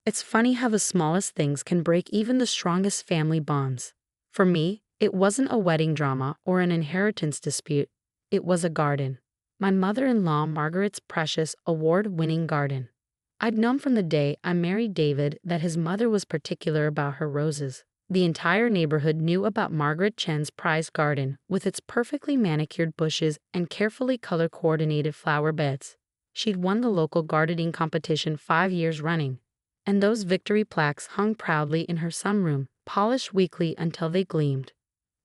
It's funny how the smallest things can break even the strongest family bonds. For me, it wasn't a wedding drama or an inheritance dispute. It was a garden. My mother-in-law Margaret's precious, award-winning garden. I'd known from the day I married David that his mother was particular about her roses. The entire neighborhood knew about Margaret Chen's prized garden with its perfectly manicured bushes and carefully color-coordinated flower beds. She'd won the local gardening competition 5 years running, and those victory plaques hung proudly in her sunroom, polished weekly until they gleamed.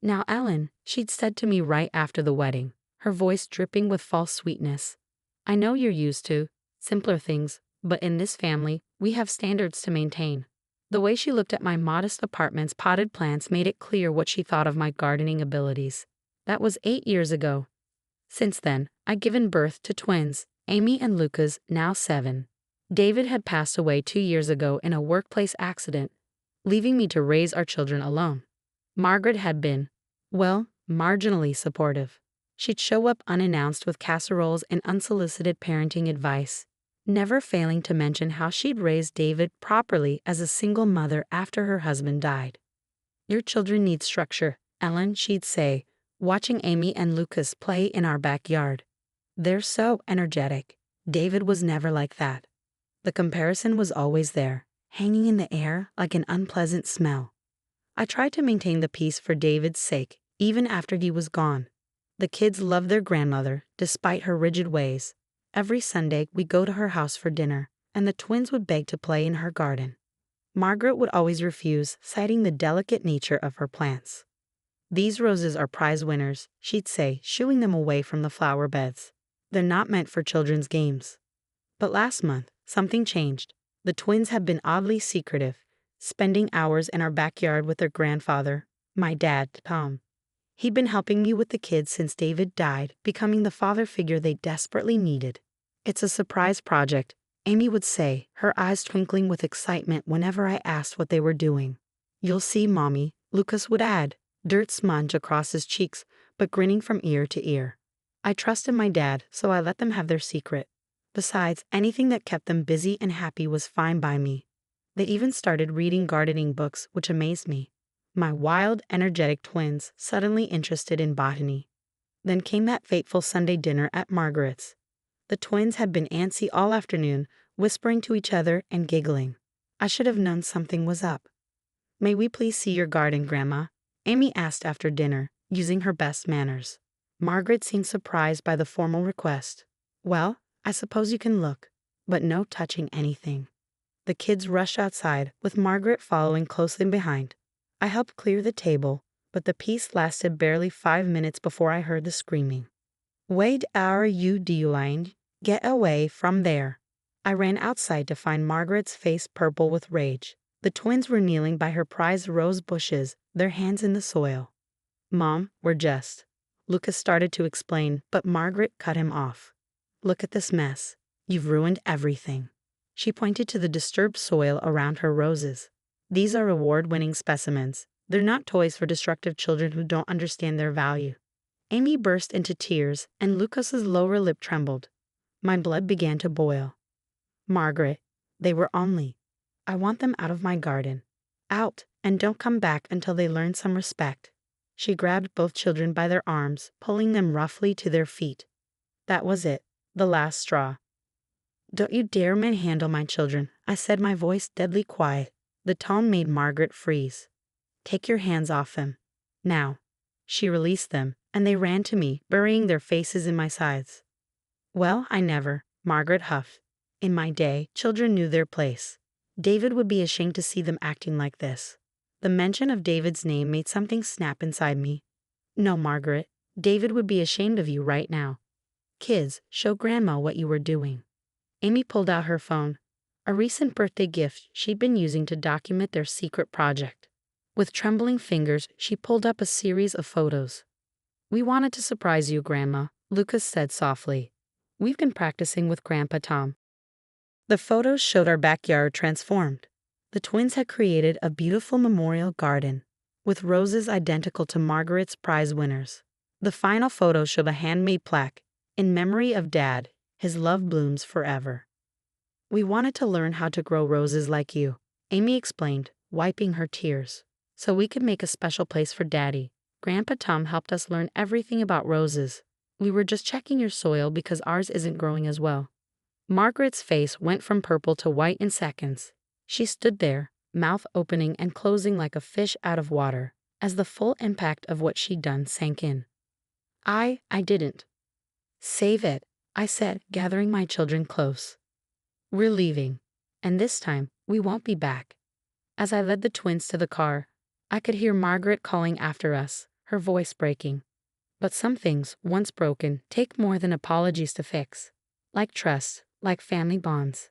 "Now, Ellen," she'd said to me right after the wedding, her voice dripping with false sweetness. "I know you're used to simpler things, but in this family, we have standards to maintain." The way she looked at my modest apartment's potted plants made it clear what she thought of my gardening abilities. That was 8 years ago. Since then, I'd given birth to twins, Amy and Lucas, now 7. David had passed away 2 years ago in a workplace accident, leaving me to raise our children alone. Margaret had been, well, marginally supportive. She'd show up unannounced with casseroles and unsolicited parenting advice, never failing to mention how she'd raised David properly as a single mother after her husband died. "Your children need structure, Ellen," she'd say, watching Amy and Lucas play in our backyard. "They're so energetic. David was never like that." The comparison was always there, hanging in the air like an unpleasant smell. I tried to maintain the peace for David's sake, even after he was gone. The kids loved their grandmother, despite her rigid ways. Every Sunday, we'd go to her house for dinner, and the twins would beg to play in her garden. Margaret would always refuse, citing the delicate nature of her plants. "These roses are prize winners," she'd say, shooing them away from the flower beds. "They're not meant for children's games." But last month, something changed. The twins had been oddly secretive, spending hours in our backyard with their grandfather, my dad, Tom. He'd been helping me with the kids since David died, becoming the father figure they desperately needed. "It's a surprise project," Amy would say, her eyes twinkling with excitement whenever I asked what they were doing. "You'll see, Mommy," Lucas would add, dirt smudge across his cheeks, but grinning from ear to ear. I trusted my dad, so I let them have their secret. Besides, anything that kept them busy and happy was fine by me. They even started reading gardening books, which amazed me. My wild, energetic twins suddenly interested in botany. Then came that fateful Sunday dinner at Margaret's. The twins had been antsy all afternoon, whispering to each other and giggling. I should have known something was up. "May we please see your garden, Grandma?" Amy asked after dinner, using her best manners. Margaret seemed surprised by the formal request. "Well, I suppose you can look, but no touching anything." The kids rushed outside, with Margaret following closely behind. I helped clear the table, but the peace lasted barely 5 minutes before I heard the screaming. "Wait, are you doing? Get away from there." I ran outside to find Margaret's face purple with rage. The twins were kneeling by her prized rose bushes, their hands in the soil. "Mom, we're just..." Lucas started to explain, but Margaret cut him off. "Look at this mess. You've ruined everything." She pointed to the disturbed soil around her roses. "These are award-winning specimens. They're not toys for destructive children who don't understand their value." Amy burst into tears, and Lucas's lower lip trembled. My blood began to boil. "Margaret, they were only. I want them out of my garden. Out, and don't come back until they learn some respect." She grabbed both children by their arms, pulling them roughly to their feet. That was it, the last straw. "Don't you dare manhandle my children," I said, my voice deadly quiet. The tone made Margaret freeze. "Take your hands off them. Now." She released them, and they ran to me, burying their faces in my sides. "Well, I never," Margaret huffed. "In my day, children knew their place. David would be ashamed to see them acting like this." The mention of David's name made something snap inside me. "No, Margaret, David would be ashamed of you right now. Kids, show Grandma what you were doing." Amy pulled out her phone, a recent birthday gift she'd been using to document their secret project. With trembling fingers, she pulled up a series of photos. "We wanted to surprise you, Grandma," Lucas said softly. "We've been practicing with Grandpa Tom." The photos showed our backyard transformed. The twins had created a beautiful memorial garden, with roses identical to Margaret's prize winners. The final photo showed a handmade plaque, "In memory of Dad, his love blooms forever." We wanted to learn how to grow roses like you, Amy explained, wiping her tears. So we could make a special place for Daddy. Grandpa Tom helped us learn everything about roses. We were just checking your soil because ours isn't growing as well. Margaret's face went from purple to white in seconds. She stood there, mouth opening and closing like a fish out of water, as the full impact of what she'd done sank in. I didn't. Save it, I said, gathering my children close. We're leaving. And this time, we won't be back. As I led the twins to the car, I could hear Margaret calling after us, her voice breaking. But some things, once broken, take more than apologies to fix. Like trust, like family bonds.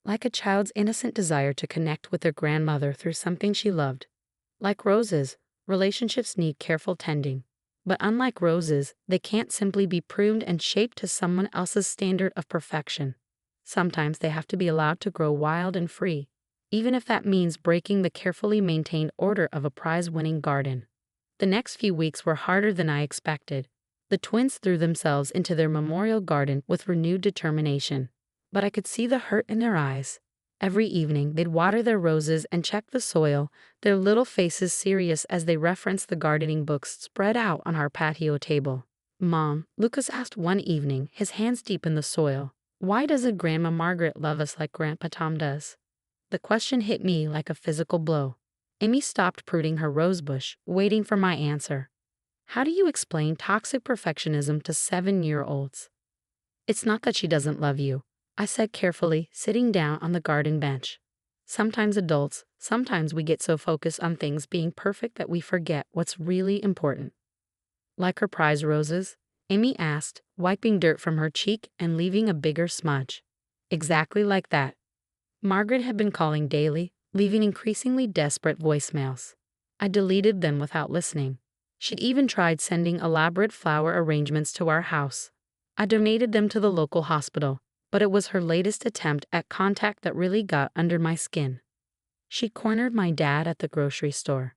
Like a child's innocent desire to connect with their grandmother through something she loved. Like roses, relationships need careful tending. But unlike roses, they can't simply be pruned and shaped to someone else's standard of perfection. Sometimes they have to be allowed to grow wild and free, even if that means breaking the carefully maintained order of a prize-winning garden. The next few weeks were harder than I expected. The twins threw themselves into their memorial garden with renewed determination, but I could see the hurt in their eyes. Every evening they'd water their roses and check the soil, their little faces serious as they referenced the gardening books spread out on our patio table. "Mom," Lucas asked one evening, his hands deep in the soil, "why doesn't Grandma Margaret love us like Grandpa Tom does?" The question hit me like a physical blow. Amy stopped pruning her rosebush, waiting for my answer. How do you explain toxic perfectionism to 7-year-olds? "It's not that she doesn't love you," I said carefully, sitting down on the garden bench. Sometimes we get so focused on things being perfect that we forget what's really important. Like her prize roses? Amy asked, wiping dirt from her cheek and leaving a bigger smudge. Exactly like that. Margaret had been calling daily, leaving increasingly desperate voicemails. I deleted them without listening. She'd even tried sending elaborate flower arrangements to our house. I donated them to the local hospital, but it was her latest attempt at contact that really got under my skin. She cornered my dad at the grocery store.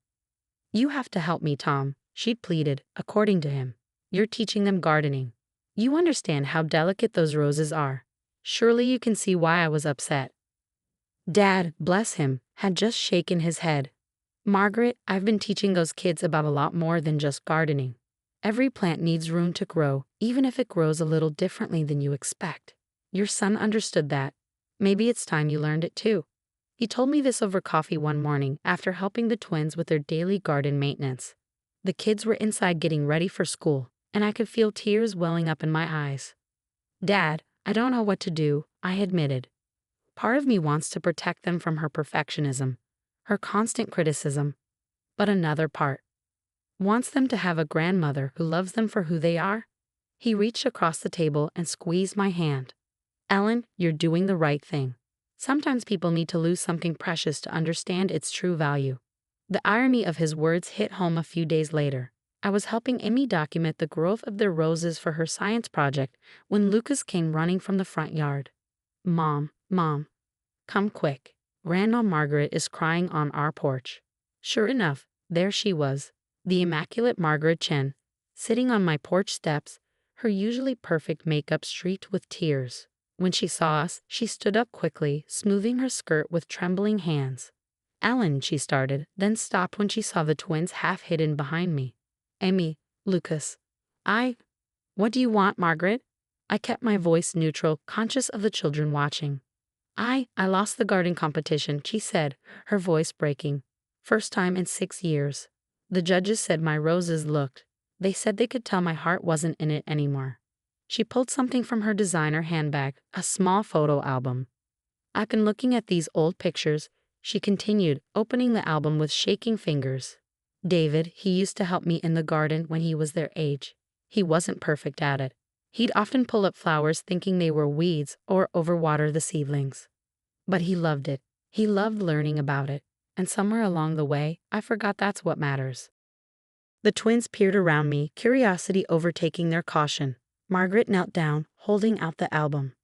"You have to help me, Tom," she'd pleaded, according to him. "You're teaching them gardening. You understand how delicate those roses are. Surely you can see why I was upset." Dad, bless him, had just shaken his head. "Margaret, I've been teaching those kids about a lot more than just gardening. Every plant needs room to grow, even if it grows a little differently than you expect. Your son understood that. Maybe it's time you learned it too." He told me this over coffee one morning after helping the twins with their daily garden maintenance. The kids were inside getting ready for school, and I could feel tears welling up in my eyes. "Dad, I don't know what to do," I admitted. Part of me wants to protect them from her perfectionism, her constant criticism, but another part wants them to have a grandmother who loves them for who they are. He reached across the table and squeezed my hand. "Ellen, you're doing the right thing. Sometimes people need to lose something precious to understand its true value." The irony of his words hit home a few days later. I was helping Amy document the growth of their roses for her science project when Lucas came running from the front yard. Mom, come quick. Grandma Margaret is crying on our porch." Sure enough, there she was, the immaculate Margaret Chen, sitting on my porch steps, her usually perfect makeup streaked with tears. When she saw us, she stood up quickly, smoothing her skirt with trembling hands. "Ellen," she started, then stopped when she saw the twins half hidden behind me. "Amy, Lucas, what do you want, Margaret?" I kept my voice neutral, conscious of the children watching. I lost the garden competition," she said, her voice breaking. "First time in 6 years. The judges said my roses looked. They said they could tell my heart wasn't in it anymore." She pulled something from her designer handbag, a small photo album. "I've been looking at these old pictures," she continued, opening the album with shaking fingers. "David, he used to help me in the garden when he was their age. He wasn't perfect at it. He'd often pull up flowers thinking they were weeds or overwater the seedlings. But he loved it. He loved learning about it. And somewhere along the way, I forgot that's what matters." The twins peered around me, curiosity overtaking their caution. Margaret knelt down, holding out the album.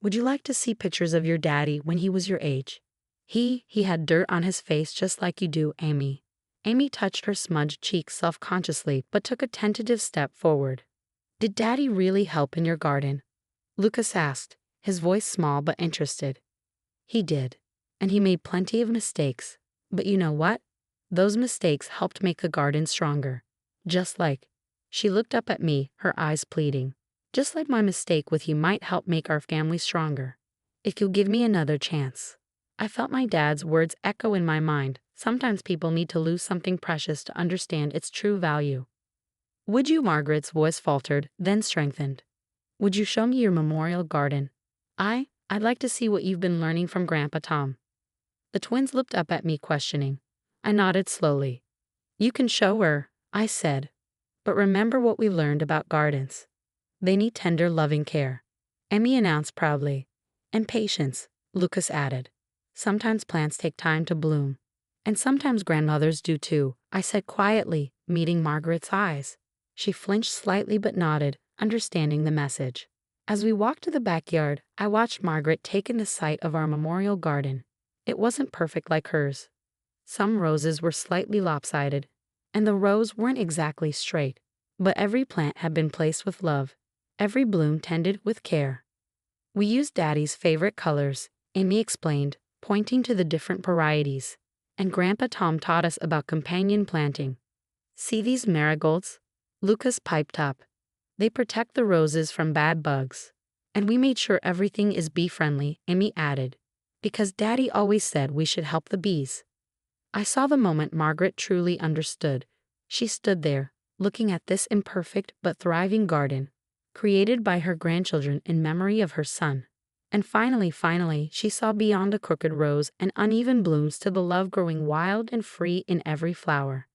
"Would you like to see pictures of your daddy when he was your age? He had dirt on his face just like you do, Amy." Amy touched her smudged cheek self-consciously but took a tentative step forward. "Did Daddy really help in your garden?" Lucas asked, his voice small but interested. He did. And he made plenty of mistakes. But you know what? Those mistakes helped make the garden stronger. Just like. She looked up at me, her eyes pleading. Just like my mistake with you might help make our family stronger. If you'll give me another chance. I felt my dad's words echo in my mind. Sometimes people need to lose something precious to understand its true value. Would you? Margaret's voice faltered, then strengthened. Would you show me your memorial garden? I'd like to see what you've been learning from Grandpa Tom. The twins looked up at me questioning. I nodded slowly. You can show her, I said. But remember what we learned about gardens. They need tender, loving care. Emmy announced proudly. And patience, Lucas added. Sometimes plants take time to bloom. And sometimes grandmothers do too, I said quietly, meeting Margaret's eyes. She flinched slightly but nodded, understanding the message. As we walked to the backyard, I watched Margaret take in the sight of our memorial garden. It wasn't perfect like hers. Some roses were slightly lopsided, and the rows weren't exactly straight. But every plant had been placed with love, every bloom tended with care. We used Daddy's favorite colors, Amy explained, pointing to the different varieties. And Grandpa Tom taught us about companion planting. See these marigolds? Lucas piped up. They protect the roses from bad bugs. And we made sure everything is bee-friendly, Amy added. Because Daddy always said we should help the bees. I saw the moment Margaret truly understood. She stood there, looking at this imperfect but thriving garden, created by her grandchildren in memory of her son. And finally, she saw beyond the crooked rows and uneven blooms to the love growing wild and free in every flower.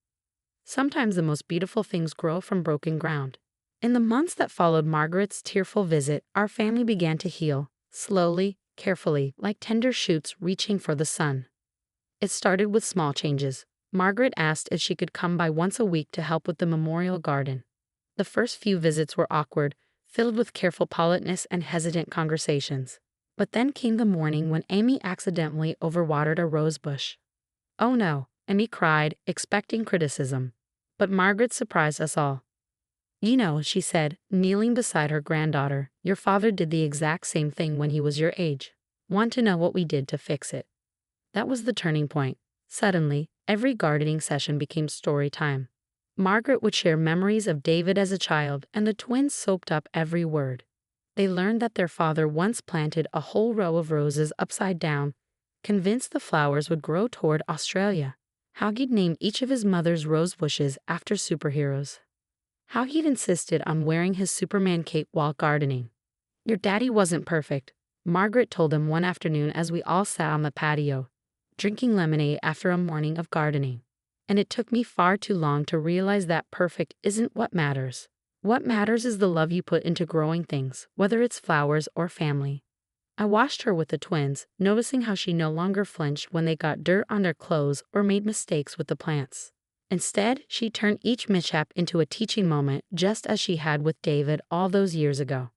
Sometimes the most beautiful things grow from broken ground. In the months that followed Margaret's tearful visit, our family began to heal, slowly, carefully, like tender shoots reaching for the sun. It started with small changes. Margaret asked if she could come by once a week to help with the memorial garden. The first few visits were awkward, filled with careful politeness and hesitant conversations. But then came the morning when Amy accidentally overwatered a rose bush. Oh no, Amy cried, expecting criticism. But Margaret surprised us all. You know, she said, kneeling beside her granddaughter, your father did the exact same thing when he was your age. Want to know what we did to fix it? That was the turning point. Suddenly, every gardening session became story time. Margaret would share memories of David as a child, and the twins soaked up every word. They learned that their father once planted a whole row of roses upside down, convinced the flowers would grow toward Australia. How he'd named each of his mother's rose bushes after superheroes. How he'd insisted on wearing his Superman cape while gardening. Your daddy wasn't perfect, Margaret told him one afternoon as we all sat on the patio, drinking lemonade after a morning of gardening. And it took me far too long to realize that perfect isn't what matters. What matters is the love you put into growing things, whether it's flowers or family. I watched her with the twins, noticing how she no longer flinched when they got dirt on their clothes or made mistakes with the plants. Instead, she turned each mishap into a teaching moment, just as she had with David all those years ago.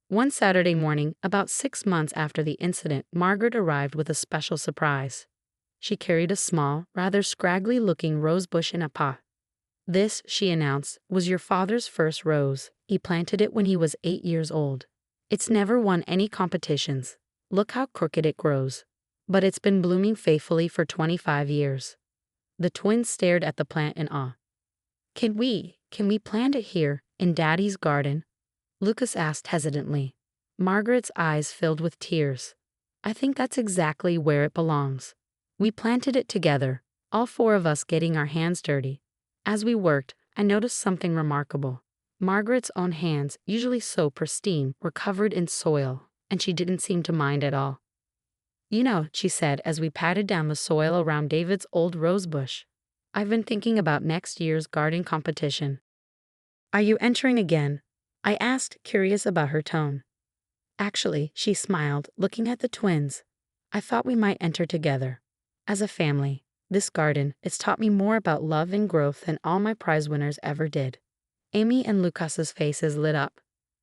One Saturday morning, about 6 months after the incident, Margaret arrived with a special surprise. She carried a small, rather scraggly-looking rose bush in a pot. This, she announced, was your father's first rose. He planted it when he was 8 years old. It's never won any competitions. Look how crooked it grows. But it's been blooming faithfully for 25 years. The twins stared at the plant in awe. Can we plant it here, in Daddy's garden? Lucas asked hesitantly. Margaret's eyes filled with tears. I think that's exactly where it belongs. We planted it together, all 4 of us getting our hands dirty. As we worked, I noticed something remarkable. Margaret's own hands, usually so pristine, were covered in soil, and she didn't seem to mind at all. You know, she said as we patted down the soil around David's old rose bush. I've been thinking about next year's garden competition. Are you entering again? I asked, curious about her tone. Actually, she smiled, looking at the twins. I thought we might enter together. As a family, this garden, it's taught me more about love and growth than all my prize winners ever did. Amy and Lucas's faces lit up.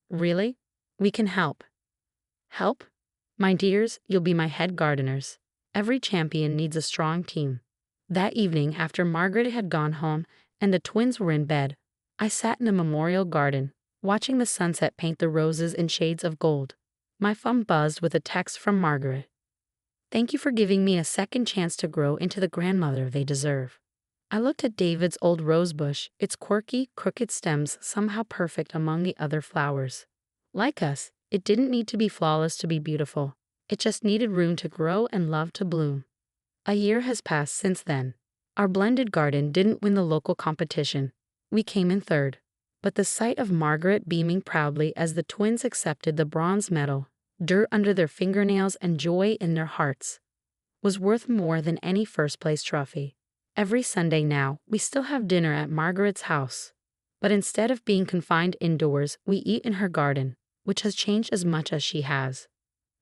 Really? We can help. Help? My dears, you'll be my head gardeners. Every champion needs a strong team. That evening, after Margaret had gone home and the twins were in bed, I sat in the memorial garden, watching the sunset paint the roses in shades of gold. My phone buzzed with a text from Margaret. Thank you for giving me a second chance to grow into the grandmother they deserve. I looked at David's old rose bush, its quirky, crooked stems somehow perfect among the other flowers. Like us, it didn't need to be flawless to be beautiful. It just needed room to grow and love to bloom. A year has passed since then. Our blended garden didn't win the local competition. We came in third. But the sight of Margaret beaming proudly as the twins accepted the bronze medal, dirt under their fingernails and joy in their hearts, was worth more than any first-place trophy. Every Sunday now, we still have dinner at Margaret's house. But instead of being confined indoors, we eat in her garden, which has changed as much as she has.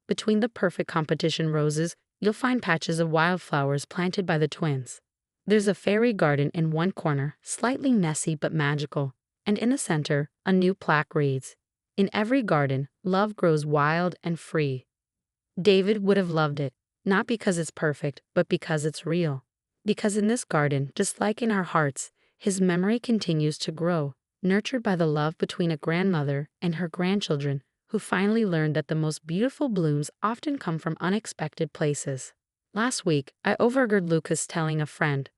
Between the perfect competition roses, you'll find patches of wildflowers planted by the twins. There's a fairy garden in one corner, slightly messy but magical, and in the center, a new plaque reads, "In every garden, love grows wild and free." David would have loved it, not because it's perfect, but because it's real. Because in this garden, just like in our hearts, his memory continues to grow, nurtured by the love between a grandmother and her grandchildren, who finally learned that the most beautiful blooms often come from unexpected places. Last week, I overheard Lucas telling a friend,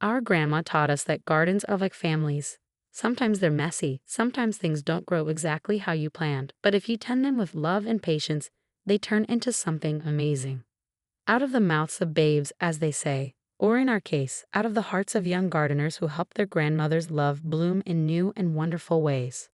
"Our grandma taught us that gardens are like families. Sometimes they're messy, sometimes things don't grow exactly how you planned, but if you tend them with love and patience, they turn into something amazing." Out of the mouths of babes, as they say, or in our case, out of the hearts of young gardeners who help their grandmother's love bloom in new and wonderful ways.